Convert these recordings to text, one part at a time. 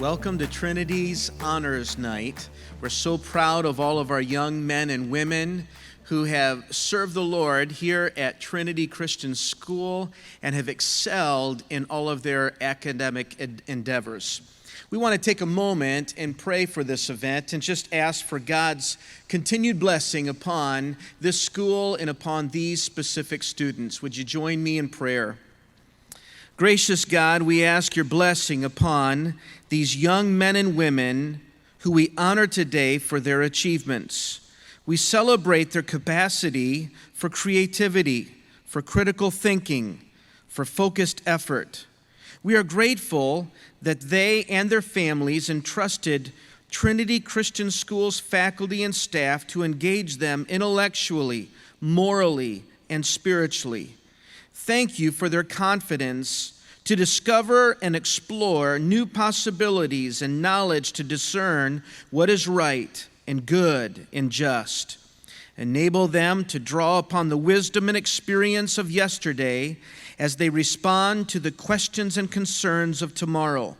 Welcome to Trinity's Honors Night. We're so proud of all of our young men and women who have served the Lord here at Trinity Christian School and have excelled in all of their academic endeavors. We want to take a moment and pray for this event and just ask for God's continued blessing upon this school and upon these specific students. Would you join me in prayer? Gracious God, we ask your blessing upon these young men and women who we honor today for their achievements. We celebrate their capacity for creativity, for critical thinking, for focused effort. We are grateful that they and their families entrusted Trinity Christian School's faculty and staff to engage them intellectually, morally, and spiritually. Thank you for their confidence to discover and explore new possibilities and knowledge to discern what is right and good and just. Enable them to draw upon the wisdom and experience of yesterday as they respond to the questions and concerns of tomorrow.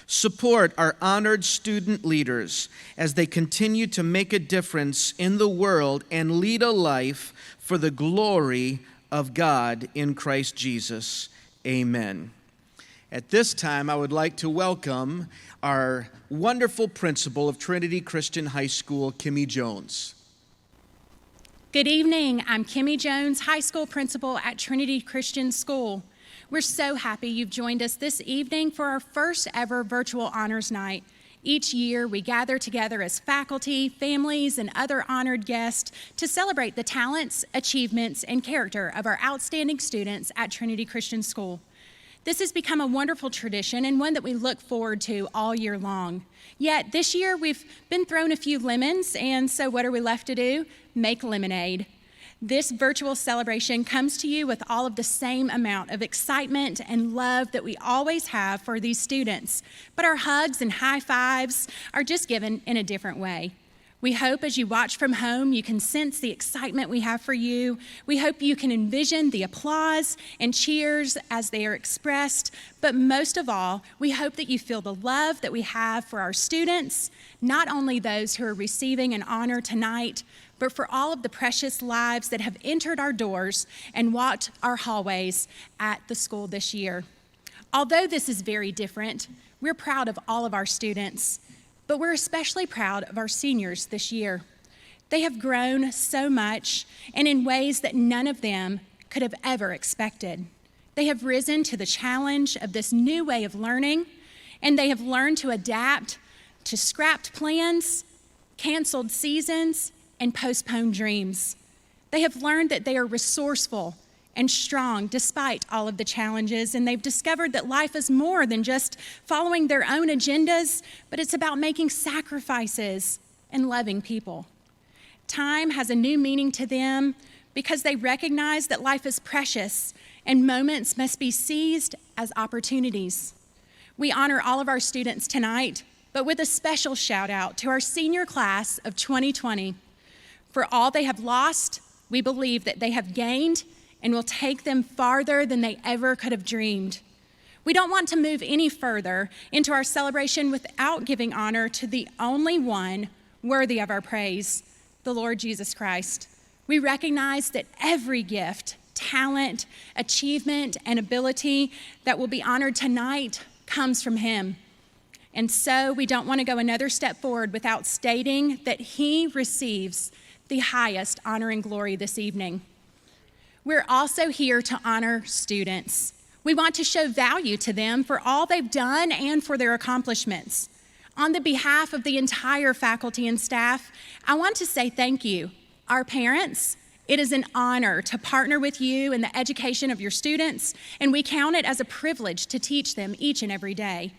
Support our honored student leaders as they continue to make a difference in the world and lead a life for the glory of God in Christ Jesus. Amen. At this time, I would like to welcome our wonderful principal of Trinity Christian High School, Kimmy Jones. Good evening. I'm Kimmy Jones, high school principal at Trinity Christian School. We're so happy you've joined us this evening for our first ever virtual honors night. Each year, we gather together as faculty, families, and other honored guests to celebrate the talents, achievements, and character of our outstanding students at Trinity Christian School. This has become a wonderful tradition and one that we look forward to all year long. Yet this year, we've been thrown a few lemons, and so what are we left to do? Make lemonade. This virtual celebration comes to you with all of the same amount of excitement and love that we always have for these students, but our hugs and high fives are just given in a different way. We hope as you watch from home, you can sense the excitement we have for you. We hope you can envision the applause and cheers as they are expressed, but most of all, we hope that you feel the love that we have for our students, not only those who are receiving an honor tonight, but for all of the precious lives that have entered our doors and walked our hallways at the school this year. Although this is very different, we're proud of all of our students, but we're especially proud of our seniors this year. They have grown so much and in ways that none of them could have ever expected. They have risen to the challenge of this new way of learning, and they have learned to adapt to scrapped plans, canceled seasons, and postponed dreams. They have learned that they are resourceful and strong despite all of the challenges, and they've discovered that life is more than just following their own agendas, but it's about making sacrifices and loving people. Time has a new meaning to them because they recognize that life is precious and moments must be seized as opportunities. We honor all of our students tonight, but with a special shout out to our senior class of 2020. For all they have lost, we believe that they have gained and will take them farther than they ever could have dreamed. We don't want to move any further into our celebration without giving honor to the only one worthy of our praise, the Lord Jesus Christ. We recognize that every gift, talent, achievement, and ability that will be honored tonight comes from him. And so we don't want to go another step forward without stating that he receives the highest honor and glory this evening. We're also here to honor students. We want to show value to them for all they've done and for their accomplishments. On the behalf of the entire faculty and staff, I want to say thank you. Our parents, it is an honor to partner with you in the education of your students, and we count it as a privilege to teach them each and every day.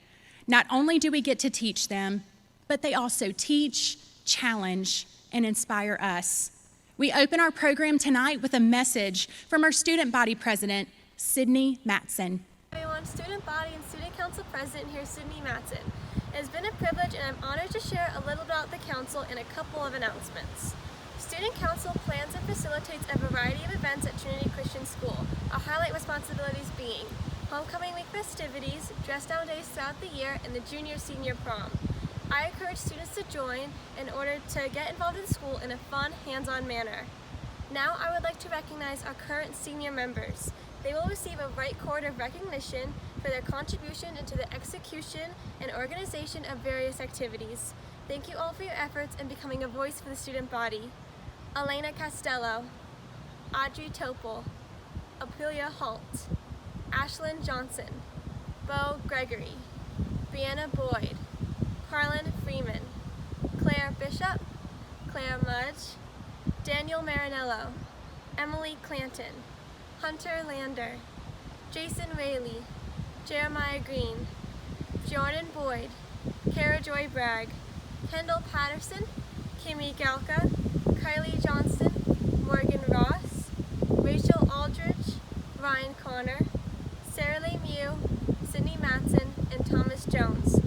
Not only do we get to teach them, but they also teach, challenge, and inspire us. We open our program tonight with a message from our student body president, Sydney Matson. Everyone, student body and student council president here, Sydney Matson. It has been a privilege and I'm honored to share a little about the council and a couple of announcements. Student council plans and facilitates a variety of events at Trinity Christian School, our highlight responsibilities being homecoming week festivities, dress down days throughout the year, and the junior-senior prom. I encourage students to join in order to get involved in school in a fun, hands-on manner. Now I would like to recognize our current senior members. They will receive a right cord of recognition for their contribution into the execution and organization of various activities. Thank you all for your efforts in becoming a voice for the student body. Elena Costello, Audrey Topol, Aprilia Halt, Ashlyn Johnson, Bo Gregory, Brianna Boyd, Carlin Freeman, Claire Bishop, Claire Mudge, Daniel Marinello, Emily Clanton, Hunter Lander, Jason Rayleigh, Jeremiah Green, Jordan Boyd, Kara Joy Bragg, Kendall Patterson, Kimmy Galka, Kylie Johnston, Morgan Ross, Rachel Aldridge, Ryan Connor, Sarah Lee Mew, Sydney Matson, and Thomas Jones.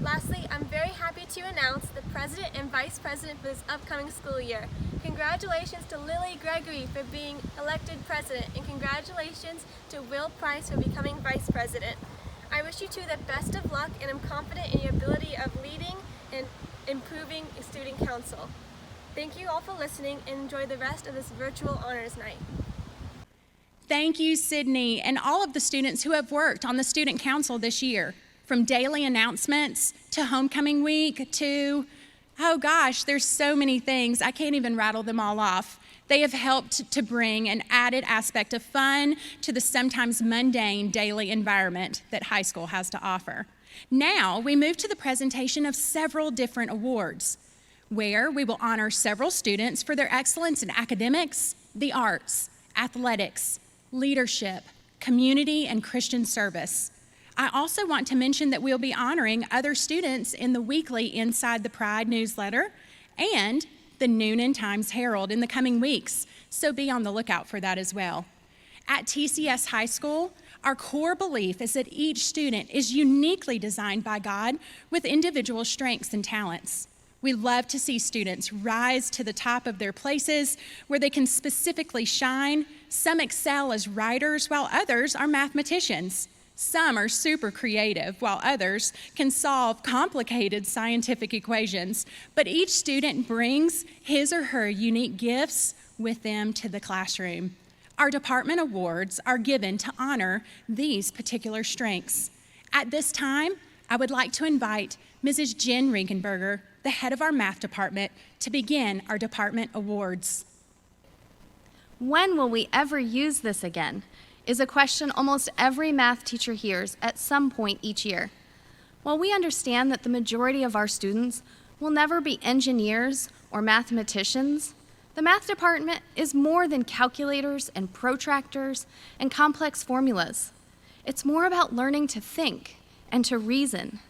Lastly, I'm very happy to announce the President and Vice President for this upcoming school year. Congratulations to Lily Gregory for being elected President, and congratulations to Will Price for becoming Vice President. I wish you two the best of luck, and I'm confident in your ability of leading and improving Student Council. Thank you all for listening, and enjoy the rest of this virtual honors night. Thank you, Sydney, and all of the students who have worked on the Student Council this year, from daily announcements to homecoming week to, oh gosh, there's so many things. I can't even rattle them all off. They have helped to bring an added aspect of fun to the sometimes mundane daily environment that high school has to offer. Now we move to the presentation of several different awards, where we will honor several students for their excellence in academics, the arts, athletics, leadership, community, and Christian service. I also want to mention that we'll be honoring other students in the weekly Inside the Pride newsletter and the Noon and Times Herald in the coming weeks, so be on the lookout for that as well. At TCS High School, our core belief is that each student is uniquely designed by God with individual strengths and talents. We love to see students rise to the top of their places where they can specifically shine. Some excel as writers, while others are mathematicians. Some are super creative, while others can solve complicated scientific equations. But each student brings his or her unique gifts with them to the classroom. Our department awards are given to honor these particular strengths. At this time, I would like to invite Mrs. Jen Regenberger, the head of our math department, to begin our department awards. When will we ever use this again? Is a question almost every math teacher hears at some point each year. While we understand that the majority of our students will never be engineers or mathematicians, the math department is more than calculators and protractors and complex formulas. It's more about learning to think and to reason.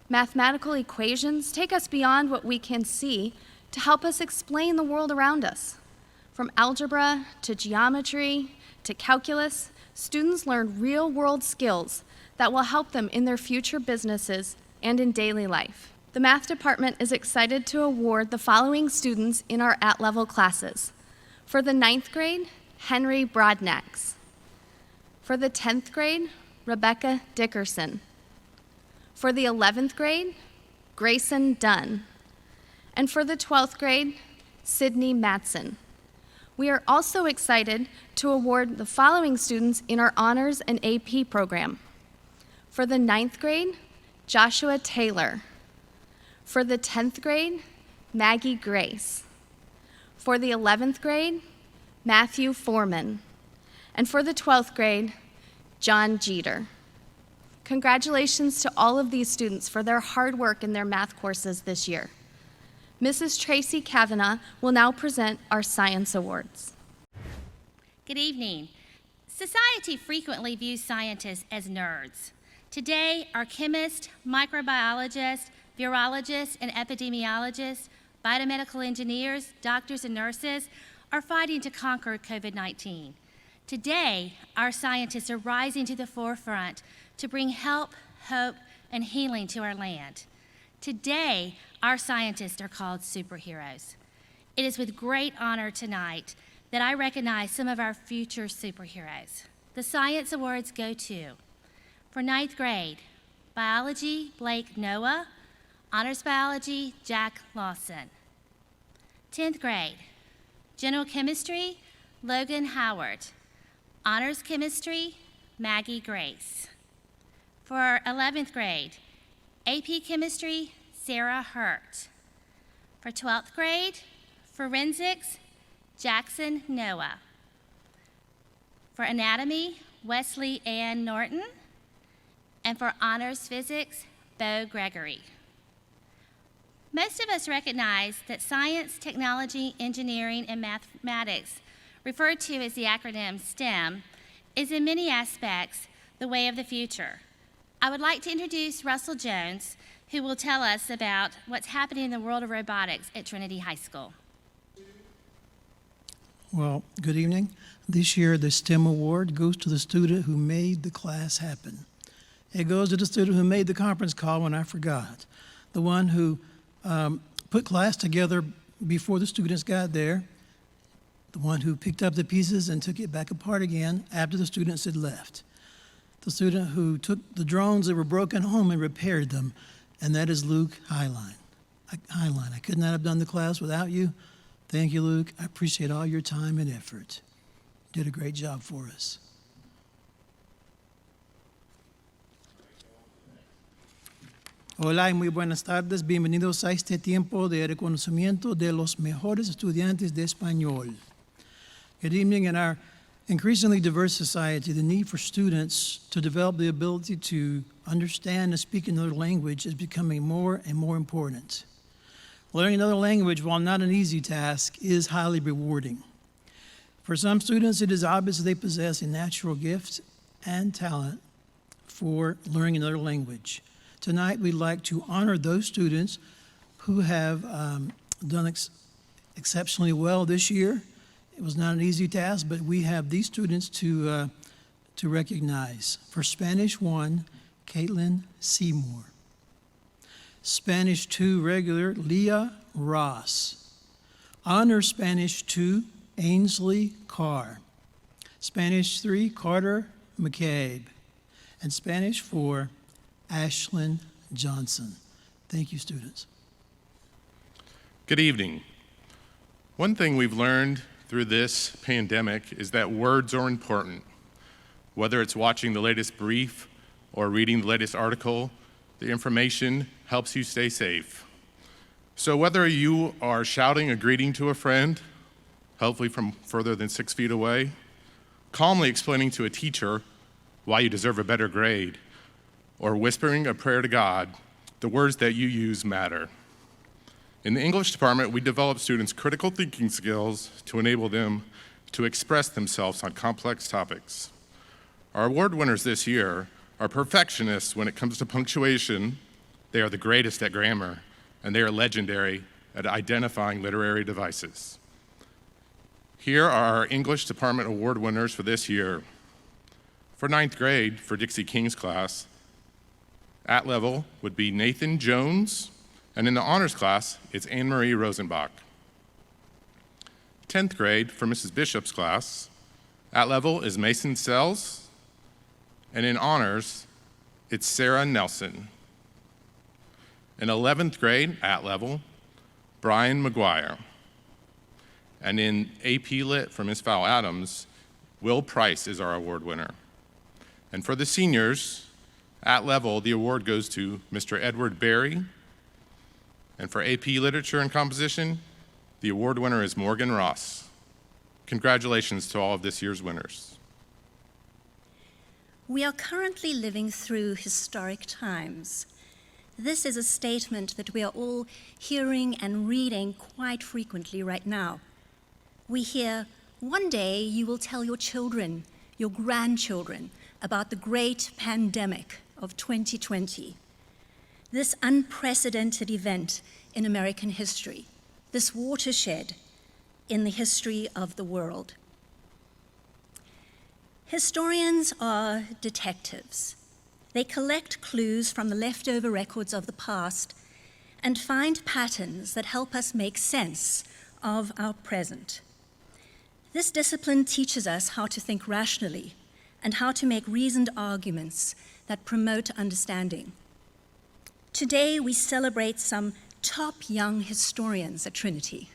Mathematical equations take us beyond what we can see to help us explain the world around us. From algebra to geometry to calculus, students learn real-world skills that will help them in their future businesses and in daily life. The math department is excited to award the following students in our at-level classes. For the 9th grade, Henry Brodnax. For the 10th grade, Rebecca Dickerson. For the 11th grade, Grayson Dunn. And for the 12th grade, Sydney Matson. We are also excited to award the following students in our Honors and AP program. For the 9th grade, Joshua Taylor. For the 10th grade, Maggie Grace. For the 11th grade, Matthew Foreman. And for the 12th grade, John Jeter. Congratulations to all of these students for their hard work in their math courses this year. Mrs. Tracy Kavanaugh will now present our Science Awards. Good evening. Society frequently views scientists as nerds. Today, our chemists, microbiologists, virologists, and epidemiologists, biomedical engineers, doctors, and nurses are fighting to conquer COVID-19. Today, our scientists are rising to the forefront to bring help, hope, and healing to our land. Today, our scientists are called superheroes. It is with great honor tonight that I recognize some of our future superheroes. The Science Awards go to For 9th grade, biology, Blake Noah. Honors biology, Jack Lawson. 10th grade, general chemistry, Logan Howard. Honors chemistry, Maggie Grace. For 11th grade, AP chemistry, Sarah Hurt. For 12th grade, forensics, Jackson Noah. For anatomy, Wesley Ann Norton. And for honors physics, Bo Gregory. Most of us recognize that science, technology, engineering, and mathematics, referred to as the acronym STEM, is in many aspects the way of the future. I would like to introduce Russell Jones, who will tell us about what's happening in the world of robotics at Trinity High School. Well, good evening. This year, the STEM award goes to the student who made the class happen. It goes to the student who made the conference call when I forgot, the one who put class together before the students got there, the one who picked up the pieces and took it back apart again after the students had left, the student who took the drones that were broken home and repaired them, and that is Luke Highline. I could not have done the class without you. Thank you, Luke. I appreciate all your time and effort. You did a great job for us. Hola y muy buenas tardes. Bienvenidos a este tiempo de reconocimiento de los mejores estudiantes de español. Good evening. In our increasingly diverse society, the need for students to develop the ability to understand and speak another language is becoming more and more important. Learning another language, while not an easy task, is highly rewarding. For some students, it is obvious that they possess a natural gift and talent for learning another language. Tonight, we'd like to honor those students who have done exceptionally well this year. It was not an easy task, but we have these students to recognize. For Spanish 1, Caitlin Seymour. Spanish 2, regular, Leah Ross. Honor Spanish 2, Ainsley Carr. Spanish 3, Carter McCabe. And Spanish 4, Ashlyn Johnson. Thank you, students. Good evening. One thing we've learned through this pandemic is that words are important. Whether it's watching the latest brief or reading the latest article, the information helps you stay safe. So whether you are shouting a greeting to a friend, hopefully from further than 6 feet away, calmly explaining to a teacher why you deserve a better grade, or whispering a prayer to God, the words that you use matter. In the English department, we develop students' critical thinking skills to enable them to express themselves on complex topics. Our award winners this year are perfectionists when it comes to punctuation. They are the greatest at grammar, and they are legendary at identifying literary devices. Here are our English department award winners for this year. For 9th grade, for Dixie King's class, at level would be Nathan Jones, and in the honors class, it's Anne-Marie Rosenbach. 10th grade, for Mrs. Bishop's class, at level is Mason Sells, and in honors, it's Sarah Nelson. In 11th grade, at level, Brian McGuire. And in AP Lit for Ms. Val Adams, Will Price is our award winner. And for the seniors, at level, the award goes to Mr. Edward Berry. And for AP Literature and Composition, the award winner is Morgan Ross. Congratulations to all of this year's winners. We are currently living through historic times. This is a statement that we are all hearing and reading quite frequently right now. We hear, one day you will tell your children, your grandchildren, about the great pandemic of 2020, this unprecedented event in American history, this watershed in the history of the world. Historians are detectives. They collect clues from the leftover records of the past and find patterns that help us make sense of our present. This discipline teaches us how to think rationally and how to make reasoned arguments that promote understanding. Today, we celebrate some top young historians at Trinity.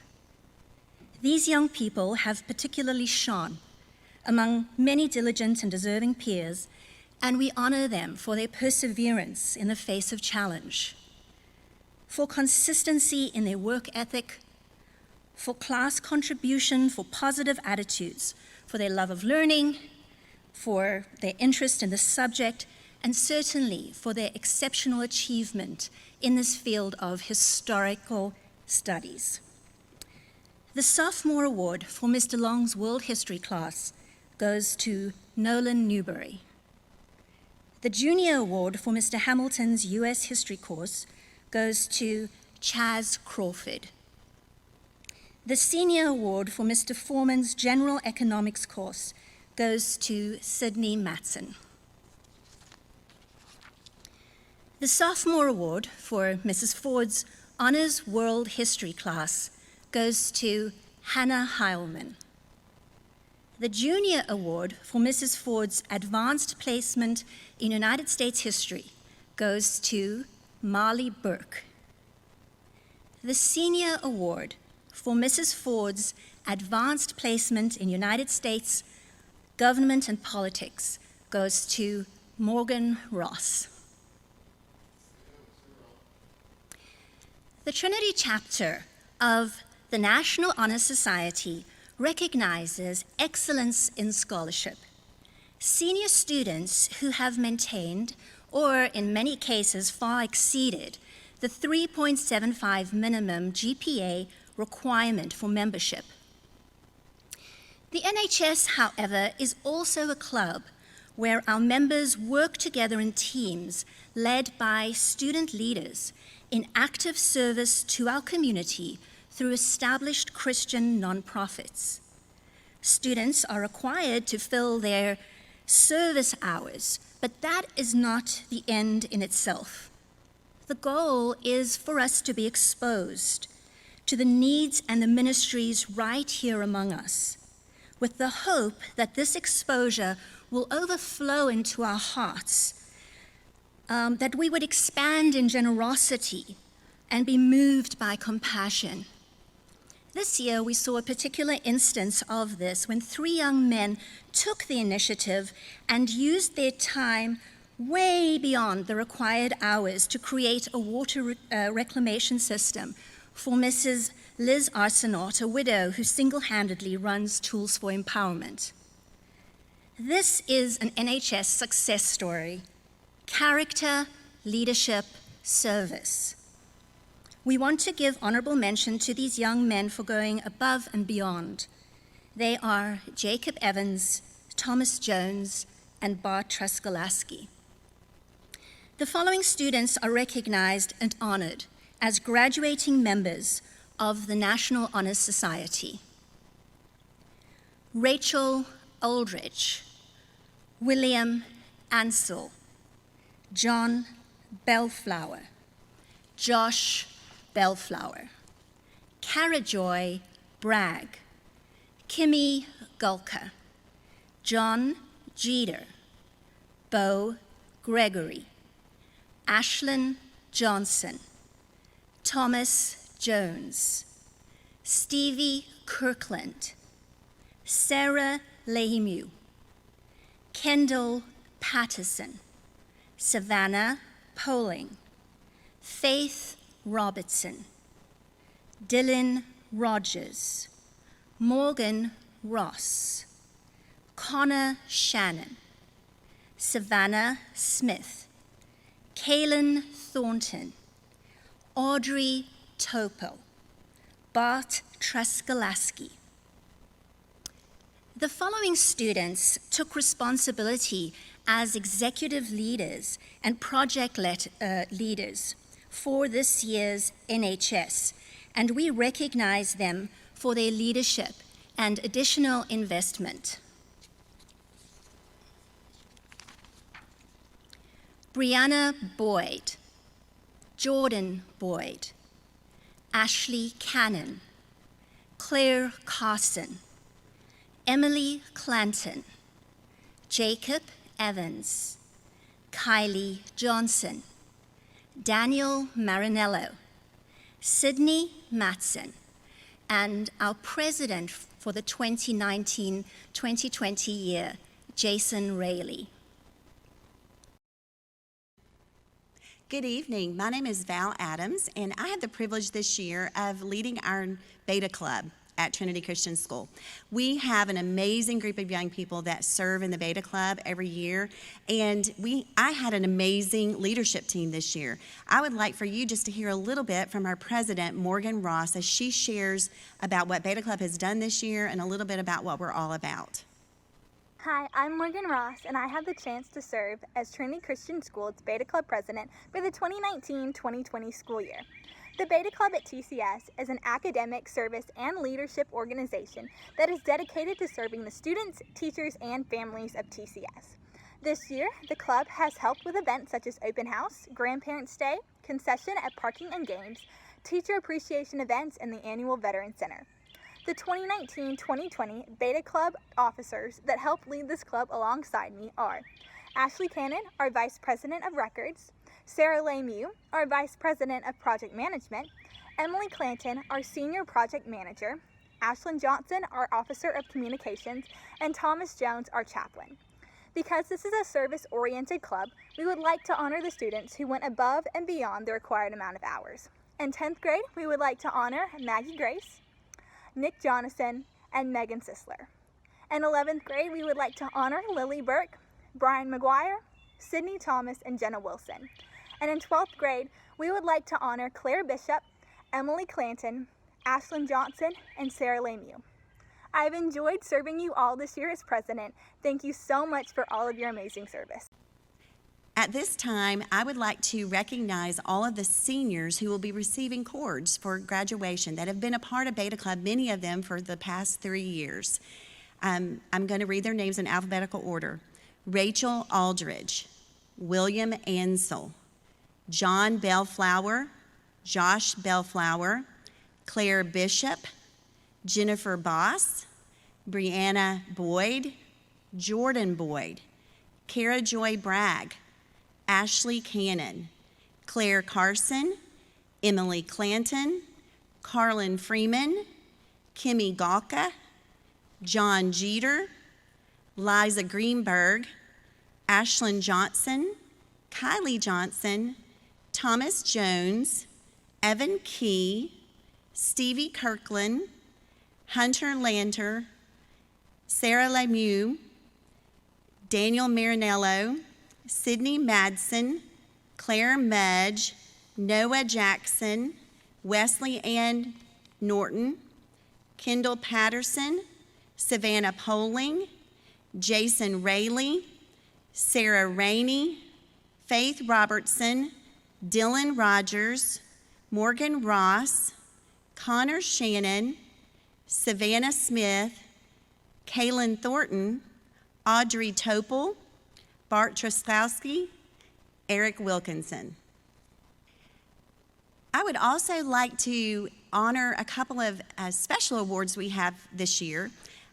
These young people have particularly shone among many diligent and deserving peers, and we honor them for their perseverance in the face of challenge, for consistency in their work ethic, for class contribution, for positive attitudes, for their love of learning, for their interest in the subject, and certainly for their exceptional achievement in this field of historical studies. The Sophomore Award for Mr. Long's World History class goes to Nolan Newberry. The Junior Award for Mr. Hamilton's US History course goes to Chaz Crawford. The Senior Award for Mr. Foreman's General Economics course goes to Sydney Matson. The Sophomore Award for Mrs. Ford's Honors World History class goes to Hannah Heilman. The Junior Award for Mrs. Ford's Advanced Placement in United States History goes to Marley Burke. The Senior Award for Mrs. Ford's Advanced Placement in United States Government and Politics goes to Morgan Ross. The Trinity chapter of the National Honor Society recognizes excellence in scholarship. Senior students who have maintained, or in many cases far exceeded, the 3.75 minimum GPA requirement for membership. The NHS, however, is also a club where our members work together in teams led by student leaders in active service to our community through established Christian nonprofits. Students are required to fill their service hours, but that is not the end in itself. The goal is for us to be exposed to the needs and the ministries right here among us, with the hope that this exposure will overflow into our hearts, that we would expand in generosity and be moved by compassion. This year, we saw a particular instance of this when 3 young men took the initiative and used their time way beyond the required hours to create a water reclamation system for Mrs. Liz Arsenault, a widow who single-handedly runs Tools for Empowerment. This is an NHS success story: character, leadership, service. We want to give honorable mention to these young men for going above and beyond. They are Jacob Evans, Thomas Jones, and Bart Truskolaski. The following students are recognized and honored as graduating members of the National Honor Society: Rachel Aldrich, William Ansell, John Bellflower, Josh Bellflower, Karajoy Bragg, Kimmy Gulka, John Jeter, Bo Gregory, Ashlyn Johnson, Thomas Jones, Stevie Kirkland, Sarah Lehemu, Kendall Patterson, Savannah Poling, Faith Robertson, Dylan Rogers, Morgan Ross, Connor Shannon, Savannah Smith, Kaylin Thornton, Audrey Topo, Bart Truskolaski. The following students took responsibility as executive leaders and project leaders for this year's NHS, and we recognize them for their leadership and additional investment. Brianna Boyd, Jordan Boyd, Ashley Cannon, Claire Carson, Emily Clanton, Jacob Evans, Kylie Johnson, Daniel Marinello, Sydney Matson, and our president for the 2019-2020 year, Jason Rayleigh. Good evening. My name is Val Adams, and I had the privilege this year of leading our Beta Club at Trinity Christian School. We have an amazing group of young people that serve in the Beta Club every year, and I had an amazing leadership team this year. I would like for you just to hear a little bit from our president, Morgan Ross, as she shares about what Beta Club has done this year and a little bit about what we're all about. Hi, I'm Morgan Ross, and I had the chance to serve as Trinity Christian School's Beta Club president for the 2019-2020 school year. The Beta Club at TCS is an academic, service, and leadership organization that is dedicated to serving the students, teachers, and families of TCS. This year, the club has helped with events such as Open House, Grandparents' Day, concession at Parking and Games, teacher appreciation events, and the annual Veteran Center. The 2019-2020 Beta Club officers that help lead this club alongside me are Ashley Cannon, our Vice President of Records, Sarah Lemieux, our Vice President of Project Management, Emily Clanton, our Senior Project Manager, Ashlyn Johnson, our Officer of Communications, and Thomas Jones, our Chaplain. Because this is a service-oriented club, we would like to honor the students who went above and beyond the required amount of hours. In 10th grade, we would like to honor Maggie Grace, Nick Jonathan, and Megan Sisler. In 11th grade, we would like to honor Lily Burke, Brian McGuire, Sydney Thomas, and Jenna Wilson. And in 12th grade, we would like to honor Claire Bishop, Emily Clanton, Ashlyn Johnson, and Sarah Lemieux. I've enjoyed serving you all this year as president. Thank you so much for all of your amazing service. At this time, I would like to recognize all of the seniors who will be receiving cords for graduation that have been a part of Beta Club, many of them for the past 3 years. I'm going to read their names in alphabetical order. Rachel Aldridge, William Ansel, John Bellflower, Josh Bellflower, Claire Bishop, Jennifer Boss, Brianna Boyd, Jordan Boyd, Kara Joy Bragg, Ashley Cannon, Claire Carson, Emily Clanton, Carlin Freeman, Kimmy Galka, John Jeter, Liza Greenberg, Ashlyn Johnson, Kylie Johnson, Thomas Jones, Evan Key, Stevie Kirkland, Hunter Lanter, Sarah Lemieux, Daniel Marinello, Sydney Madsen, Claire Mudge, Noah Jackson, Wesley Ann Norton, Kendall Patterson, Savannah Poling, Jason Rayleigh, Sarah Rainey, Faith Robertson, Dylan Rogers, Morgan Ross, Connor Shannon, Savannah Smith, Kaylin Thornton, Audrey Topel, Bart Truskowski, Eric Wilkinson. I would also like to honor a couple of special awards we have this year.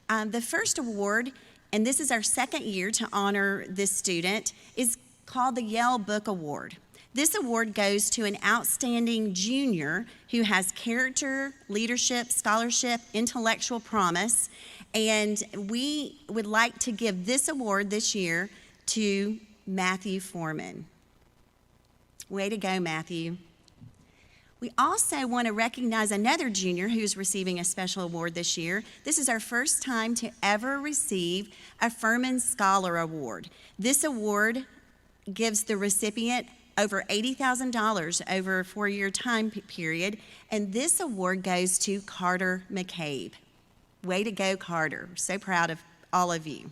The first award, and this is our second year to honor this student, is called the Yale Book Award. This award goes to an outstanding junior who has character, leadership, scholarship, intellectual promise, and we would like to give this award this year to Matthew Foreman. Way to go, Matthew. We also want to recognize another junior who's receiving a special award this year. This is our first time to ever receive a Furman Scholar Award. This award gives the recipient over $80,000 over a 4-year time period, and this award goes to Carter McCabe. Way to go, Carter. We're so proud of all of you.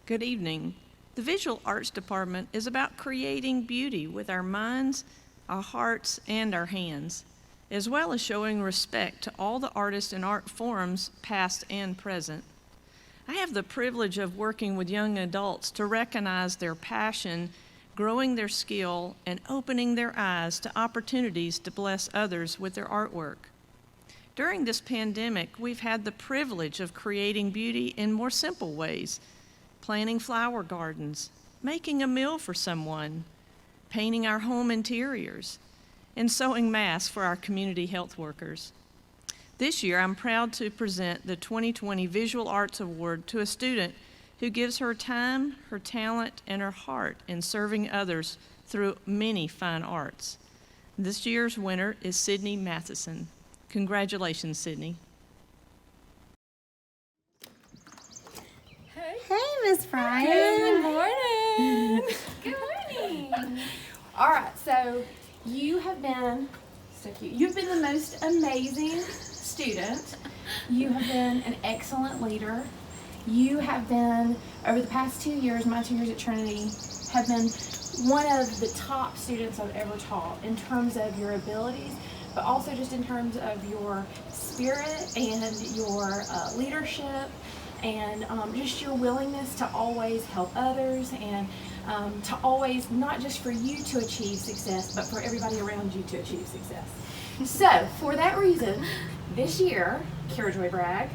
Good evening. The Visual Arts Department is about creating beauty with our minds, our hearts, and our hands, as well as showing respect to all the artists and art forms, past and present. I have the privilege of working with young adults to recognize their passion, growing their skill, and opening their eyes to opportunities to bless others with their artwork. During this pandemic, we've had the privilege of creating beauty in more simple ways, planting flower gardens, making a meal for someone, painting our home interiors, and sewing masks for our community health workers. This year, I'm proud to present the 2020 Visual Arts Award to a student who gives her time, her talent, and her heart in serving others through many fine arts. This year's winner is Sydney Matheson. Congratulations, Sydney. Hey, Miss Brian. Good morning. Good morning. All right, so you have been so cute. You've been the most amazing student. You have been an excellent leader. You have been, over the past 2 years, my 2 years at Trinity, have been one of the top students I've ever taught in terms of your abilities, but also just in terms of your spirit and your leadership and just your willingness to always help others and to always, not just for you to achieve success, but for everybody around you to achieve success. So, for that reason, this year, Kara Joy Bragg,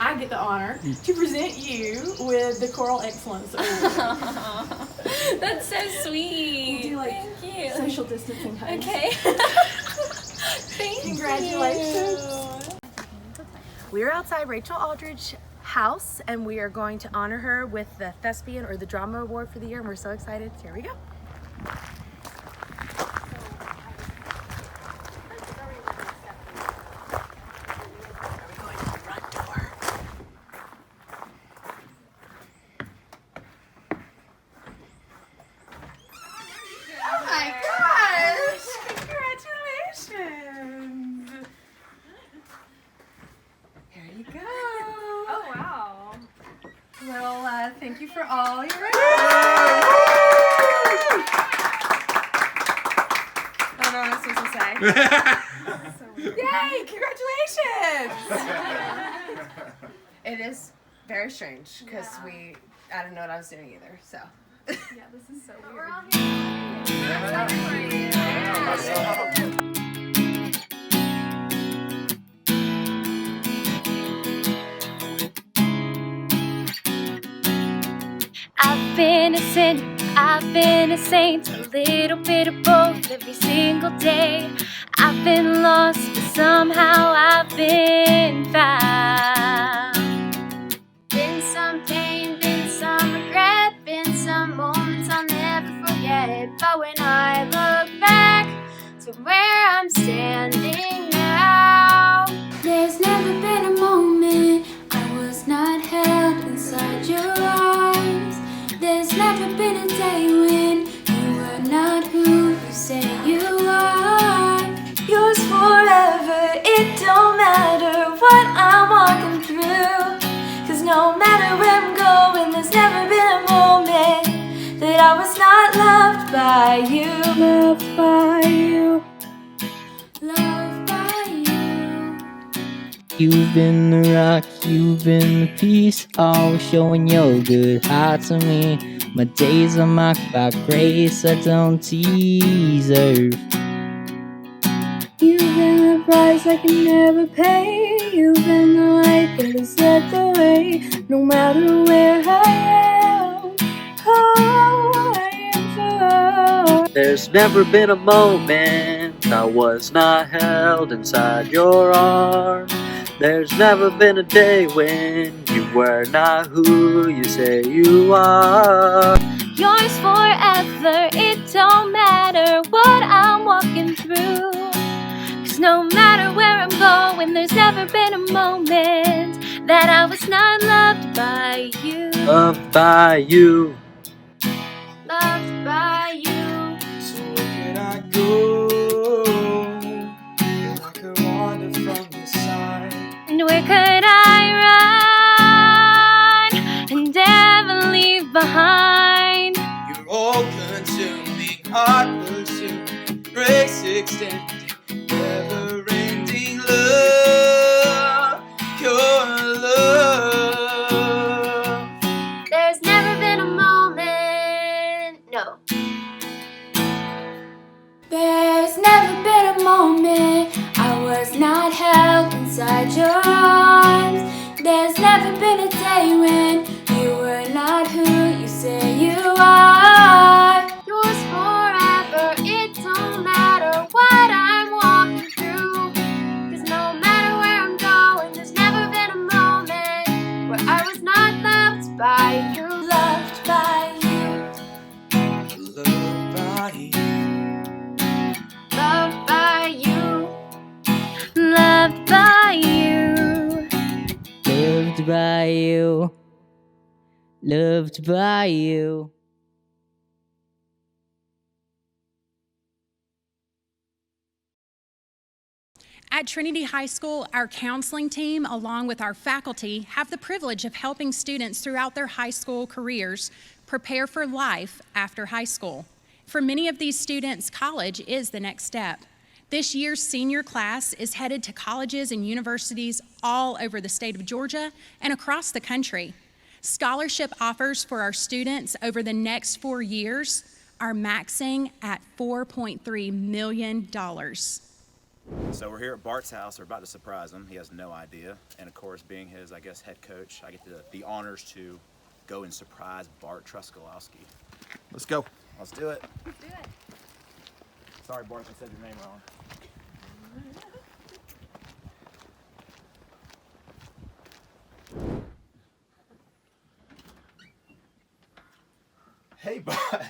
I get the honor to present you with the Choral Excellence Award. That's so sweet. We'll do like Thank you. social distancing hugs. Okay. Thank Congratulations. you. We're outside Rachel Aldridge's house, and we are going to honor her with the Thespian or the Drama Award for the year, and we're so excited. Here we go. Oh my gosh! Congratulations! Here you go. Oh, wow. Well, thank you for all your I don't know what I'm supposed to say. Yay! Congratulations! It is very strange because I didn't know what I was doing either. So. Yeah, this is so weird. I've been a sinner, I've been a saint, a little bit of both every single day. I've been lost, but somehow I've been found. Been some pain, been some regret, been some moments I'll never forget. But when I look back to where I'm standing now, there's never been a moment I was not held inside your arms. There's never been a day when you were not who you say you are. Yours forever, it don't matter what I'm walking through. Cause no matter where I'm going, there's never been a moment that I was not loved by you. Loved by you. Loved by you. You've been the rock, you've been the peace, always showing your good heart to me. My days are marked by grace I don't deserve. You've been the price I can never pay. You've been the light that has led the way. No matter where I am, oh, I am sure. There's never been a moment I was not held inside your arms. There's never been a day when you were not who you say you are. Yours forever, it don't matter what I'm walking through. Cause no matter where I'm going, there's never been a moment that I was not loved by you. Loved by you. Loved by you. So where could I go? And I could wander from your side. And where could I run and ever leave behind? You're all consuming, heart-consuming, grace extending, never-ending love, your love. There's never been a moment, no. There's never been a moment I was not held inside your arms. There's never been a day when you were not who you say by Loved by you. Loved by you. Loved by you. Loved by you. At Trinity High School, our counseling team, along with our faculty, have the privilege of helping students throughout their high school careers prepare for life after high school. For many of these students, college is the next step. This year's senior class is headed to colleges and universities all over the state of Georgia and across the country. Scholarship offers for our students over the next 4 years are maxing at $4.3 million. So we're here at Bart's house. We're about to surprise him. He has no idea. And of course, being his, I guess, head coach, I get the honors to go and surprise Bart Truskalowski. Let's go. Let's do it. Let's do it. Sorry, Bart, I said your name wrong. Hey, Bart.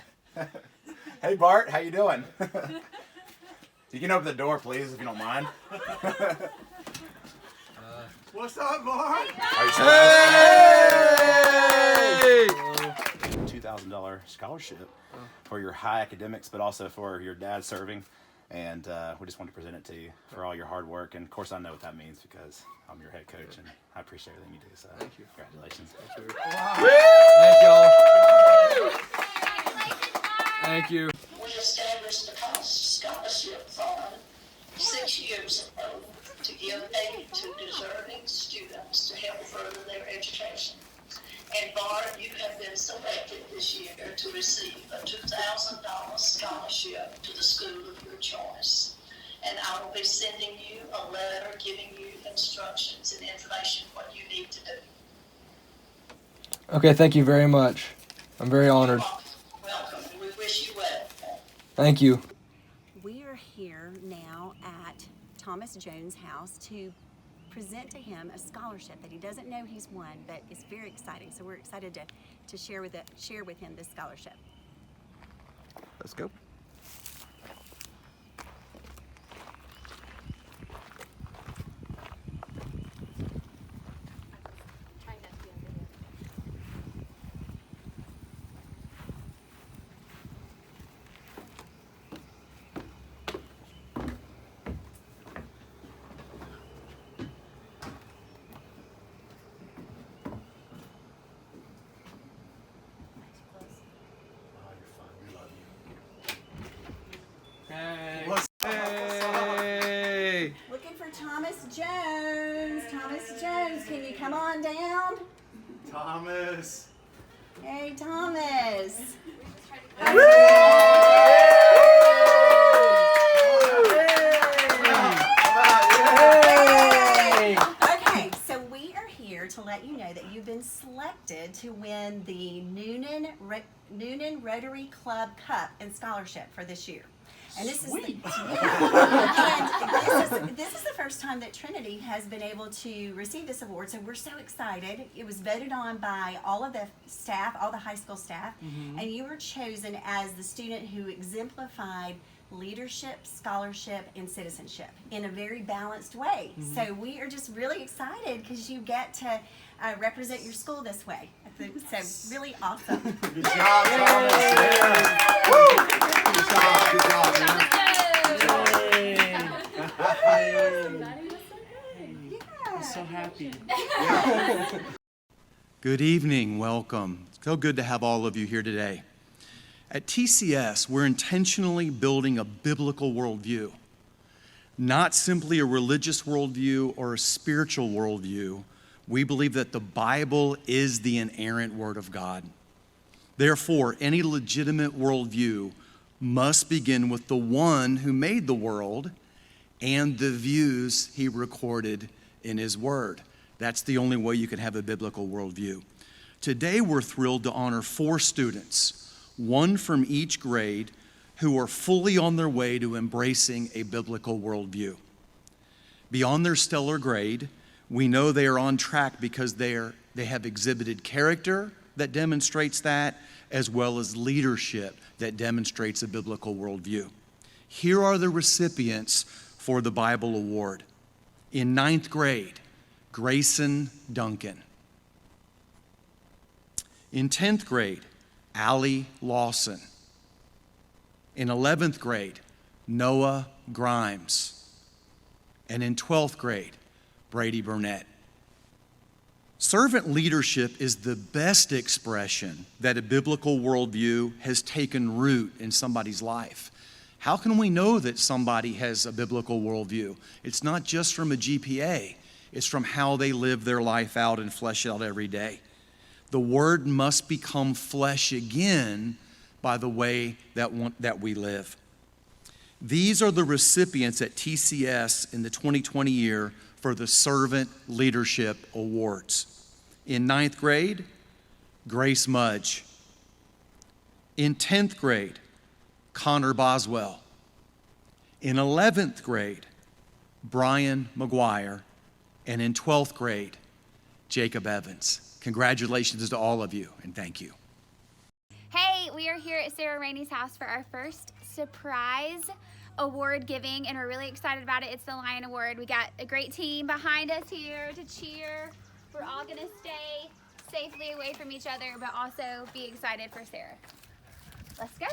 Hey, Bart. How you doing? You can open the door, please, if you don't mind. What's up, Mark? Hey! $2,000 scholarship for your high academics, but also for your dad serving. And we just wanted to present it to you for all your hard work. And of course, I know what that means because I'm your head coach and I appreciate everything you do. So thank you. Congratulations. Thank you. We established the College Scholarship Fund 6 years ago to give aid to deserving students to help further their education. And Bart, you have been selected this year to receive a $2,000 scholarship to the school of your choice. And I will be sending you a letter giving you instructions and information what you need to do. Okay, thank you very much. I'm very honored. Welcome. We wish you well. Thank you. We are here now at Thomas Jones' house to present to him a scholarship that he doesn't know he's won, but it's very exciting. So we're excited to share with him this scholarship. Let's go. Hey! Looking for Thomas Jones. Thomas Jones, can you come on down? Thomas. Hey, Thomas. Okay, so we are here to let you know that you've been selected to win the Noonan Rotary Club Cup and Scholarship for this year. And this is and this is the first time that Trinity has been able to receive this award, so we're so excited. It was voted on by all of the staff, all the high school staff, and you were chosen as the student who exemplified leadership, scholarship, and citizenship in a very balanced way. So we are just really excited because you get to represent your school this way. So really awesome. Good job, Thomas. Good job, man. I'm so happy. Good evening, welcome. So good to have all of you here today. At TCS, we're intentionally building a biblical worldview, not simply a religious worldview or a spiritual worldview. We believe that the Bible is the inerrant Word of God. Therefore, any legitimate worldview must begin with the one who made the world and the views he recorded in his Word. That's the only way you can have a biblical worldview. Today, we're thrilled to honor 4 students, one from each grade, who are fully on their way to embracing a biblical worldview. Beyond their stellar grade, we know they are on track because they have exhibited character that demonstrates that, as well as leadership that demonstrates a biblical worldview. Here are the recipients for the Bible Award. In 9th grade, Grayson Duncan. In 10th grade, Allie Lawson. In 11th grade, Noah Grimes. And in 12th grade, Brady Burnett. Servant leadership is the best expression that a biblical worldview has taken root in somebody's life. How can we know that somebody has a biblical worldview? It's not just from a GPA. It's from how they live their life out and flesh it out every day. The Word must become flesh again by the way that we live. These are the recipients at TCS in the 2020 year for the Servant Leadership Awards. In 9th grade, Grace Mudge. In 10th grade, Connor Boswell. In 11th grade, Brian McGuire. And in 12th grade, Jacob Evans. Congratulations to all of you, and thank you. Hey, we are here at Sarah Rainey's house for our first surprise award giving, and we're really excited about it. It's the Lion Award. We got a great team behind us here to cheer. We're all gonna stay safely away from each other, but also be excited for Sarah. Let's go.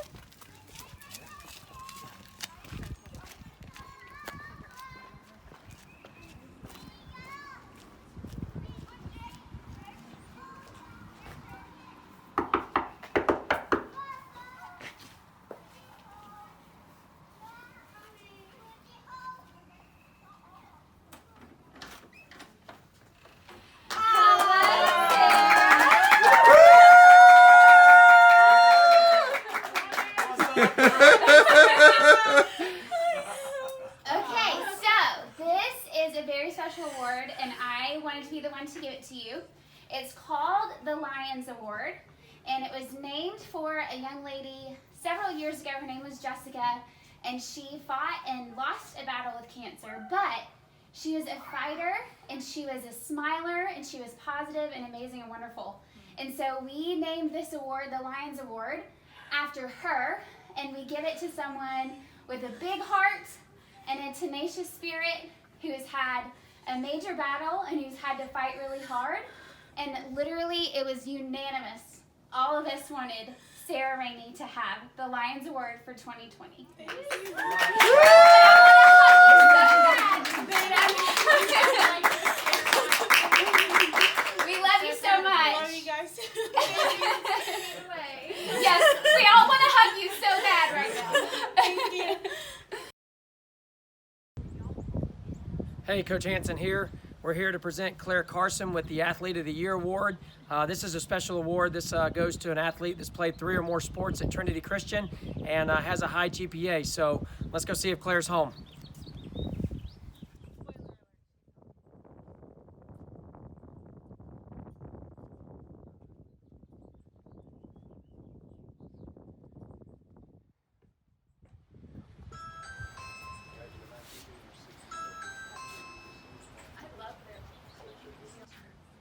Okay, so this is a very special award, and I wanted to be the one to give it to you. It's called the Lions Award, and it was named for a young lady several years ago. Her name was Jessica, and she fought and lost a battle with cancer, but she was a fighter, and she was a smiler, and she was positive and amazing and wonderful. And so we named this award the Lions Award after her, and we give it to someone with a big heart and a tenacious spirit who has had a major battle and who's had to fight really hard. And literally, it was unanimous. All of us wanted Sarah Rainey to have the Lions Award for 2020. Thank you. We love you so much. Love you guys. Yes, we all want to hug you so bad right now. Thank you. Hey, Coach Hansen here. We're here to present Claire Carson with the Athlete of the Year Award. This is a special award. This goes to an athlete that's played 3 or more sports at Trinity Christian and has a high GPA. So let's go see if Claire's home.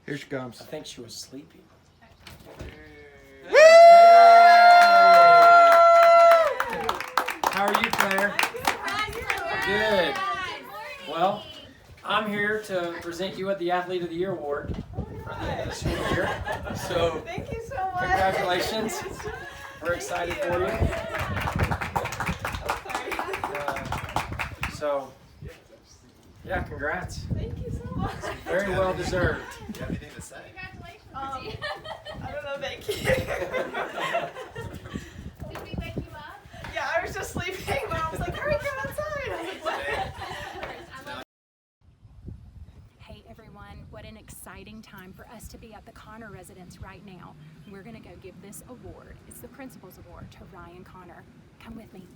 Here she comes. I think she was sleeping. How are you, Claire? Good. Well, I'm here to present you with the Athlete of the Year Award for the end of the school year. So, thank you so much. Congratulations. We're excited for you. So, yeah, congrats. Thank you so much. Very well deserved. Do you have anything to say? I don't know, thank you. Did we wake you up? Yeah, I was just sleeping, but I was like, hurry, come outside. I was like, what? Hey everyone, what an exciting time for us to be at the Connor residence right now. We're gonna go give this award. It's the Principal's Award to Ryan Connor. Come with me.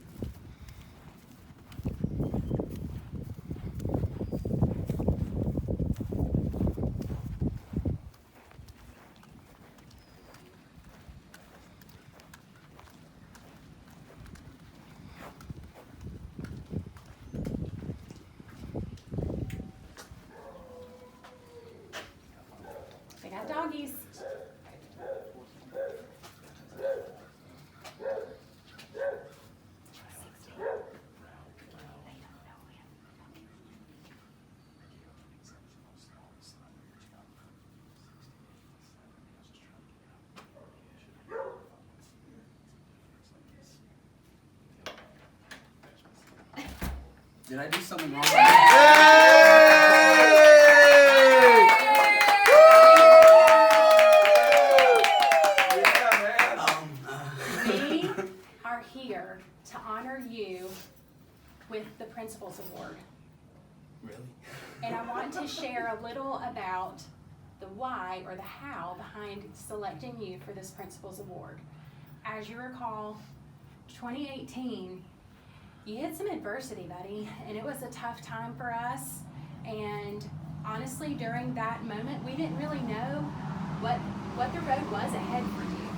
They got doggies. Did I do something wrong? We are here to honor you with the Principal's Award. Really? And I want to share a little about the why or the how behind selecting you for this Principal's Award. As you recall, 2018, you hit some adversity, buddy, and it was a tough time for us. And honestly, during that moment, we didn't really know what the road was ahead for you.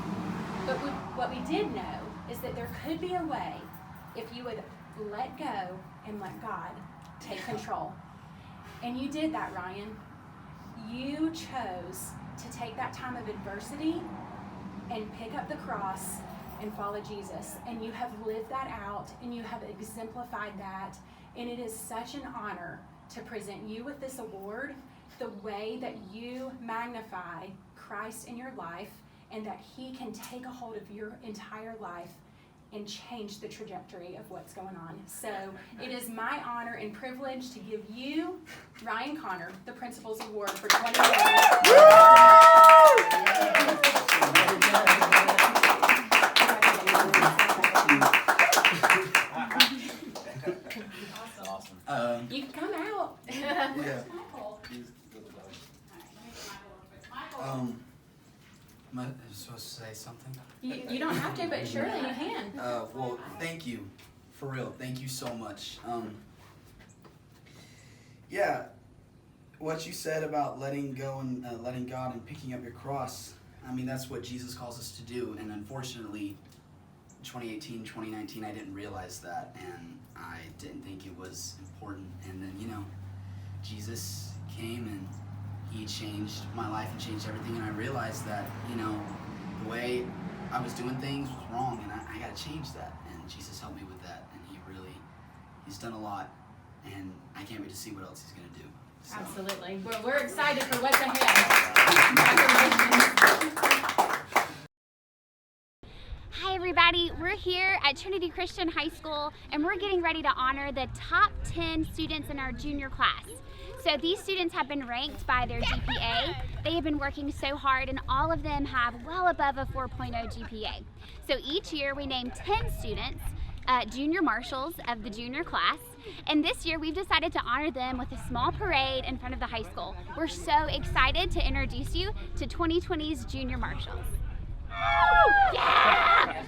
But what we did know is that there could be a way if you would let go and let God take control. And you did that, Ryan. You chose to take that time of adversity and pick up the cross and follow Jesus. And you have lived that out and you have exemplified that. And it is such an honor to present you with this award, the way that you magnify Christ in your life and that he can take a hold of your entire life and change the trajectory of what's going on. So it is my honor and privilege to give you, Ryan Connor, the Principal's Award for 2020. Awesome. You can come out. Yeah. Am I supposed to say something? You don't have to, but surely you can. Well, thank you. For real, thank you so much. Yeah, what you said about letting go and letting God and picking up your cross, I mean, that's what Jesus calls us to do. And unfortunately, 2018, 2019, I didn't realize that. And I didn't think it was important. And then, Jesus came and he changed my life and changed everything. And I realized that, the way I was doing things was wrong. And I got to change that. And Jesus helped me with that. And he's done a lot. And I can't wait to see what else he's going to do. So. Absolutely. We're excited for what's ahead. Hi everybody, we're here at Trinity Christian High School and we're getting ready to honor the top 10 students in our junior class. So these students have been ranked by their GPA. They have been working so hard and all of them have well above a 4.0 GPA. So each year we name 10 students junior marshals of the junior class. And this year we've decided to honor them with a small parade in front of the high school. We're so excited to introduce you to 2020's junior marshals. Yeah!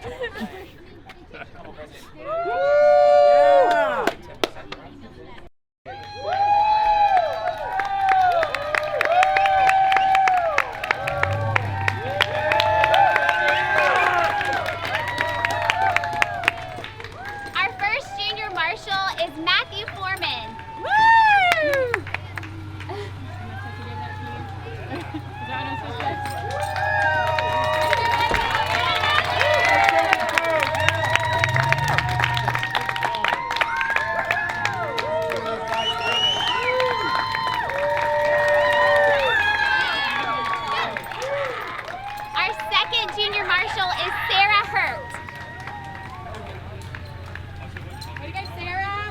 Our first junior marshal is Matthew Foreman. Woo! Our second junior marshal is Sarah Hurt. Way to go, Sarah!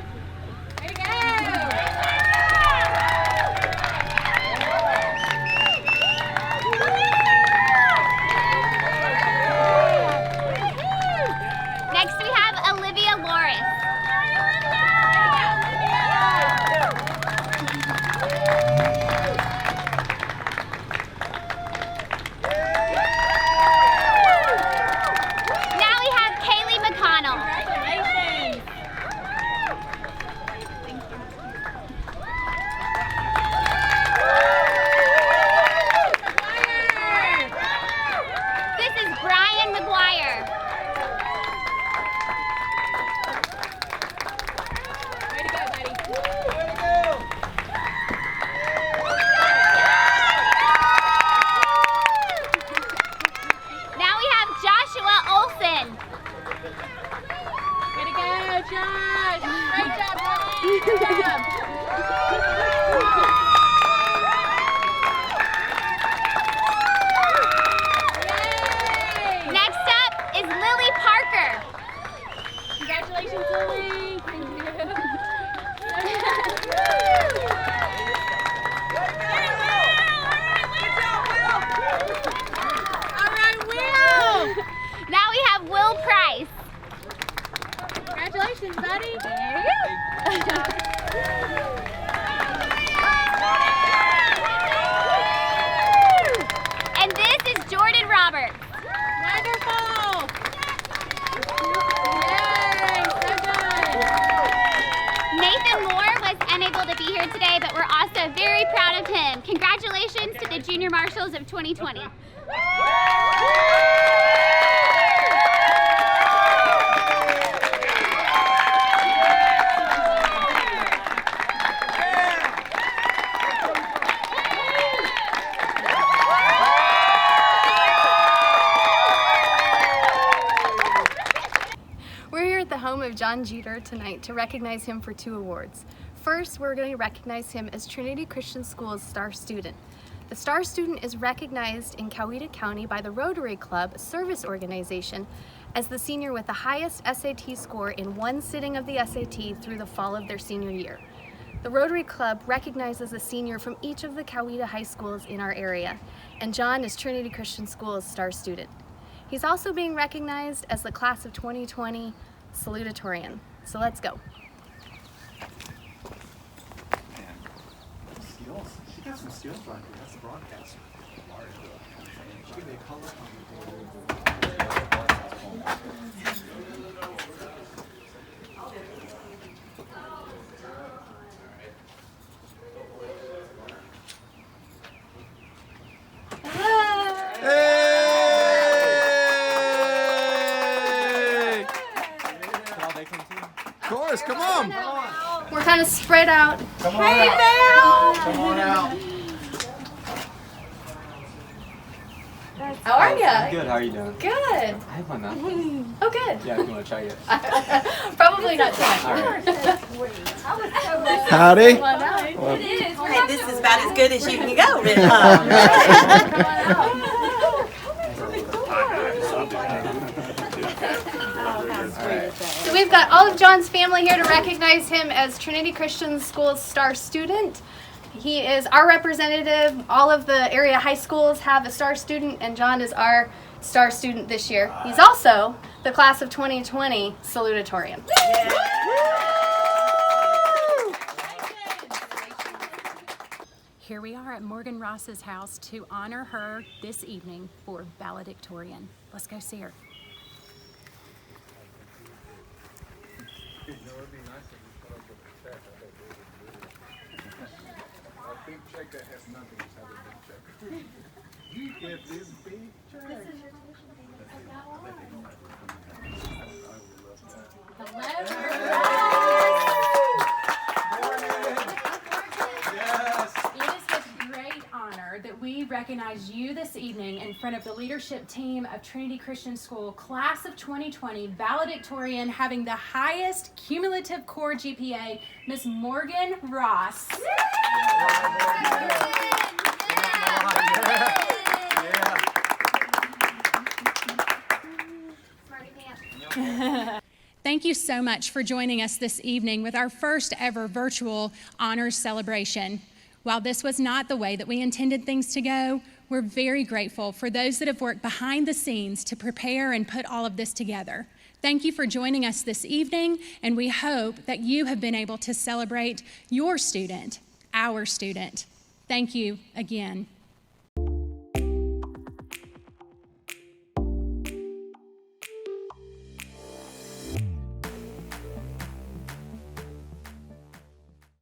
Way to go! Next we have Olivia Loris. Now we have Kaylee McConnell. Congratulations. This is Brian McGuire. Way to go, buddy. Way to go. Now we have Joshua Olson. Way to go, Josh. Great job, buddy. Good job. Yay. Next up is Lily Parker. Congratulations, Lily. Thank you. Congratulations, buddy. There you go. And this is Jordan Roberts. Wonderful. Yay, so good. Nathan Moore was unable to be here today, but we're also very proud of him. Congratulations to the Junior Marshals of 2020. We're here at the home of John Jeter tonight to recognize him for 2 awards. First, we're going to recognize him as Trinity Christian School's Star Student. The Star Student is recognized in Coweta County by the Rotary Club, a service organization, as the senior with the highest SAT score in one sitting of the SAT through the fall of their senior year. The Rotary Club recognizes a senior from each of the Coweta high schools in our area, and John is Trinity Christian School's Star Student. He's also being recognized as the class of 2020 salutatorian. So let's go. Skills. She got some skills right there. That's the broadcaster. She gave me a color Of course, come on. We're kind of spread out. Come on Hey, out. Val! Come on out. How are you? Good, how are you doing? Good. I have my mouth. Oh, good. Yeah, if you want to try it. Probably not tonight. All right. Howdy. It is. Hey, this is about as good as you can go, really. So we've got all of John's family here to recognize him as Trinity Christian School's Star Student. He is our representative. All of the area high schools have a Star Student, and John is our Star Student this year. He's also the class of 2020 salutatorian. Here we are at Morgan Ross's house to honor her this evening for valedictorian. Let's go see her. Big check that has nothing to have a big check. You get this big check. It is with great honor that we recognize you this evening in front of the leadership team of Trinity Christian School, class of 2020, valedictorian, having the highest cumulative core GPA, Miss Morgan Ross. Thank you so much for joining us this evening with our first ever virtual honors celebration. While this was not the way that we intended things to go, we're very grateful for those that have worked behind the scenes to prepare and put all of this together. Thank you for joining us this evening, and we hope that you have been able to celebrate your student, our student. Thank you again.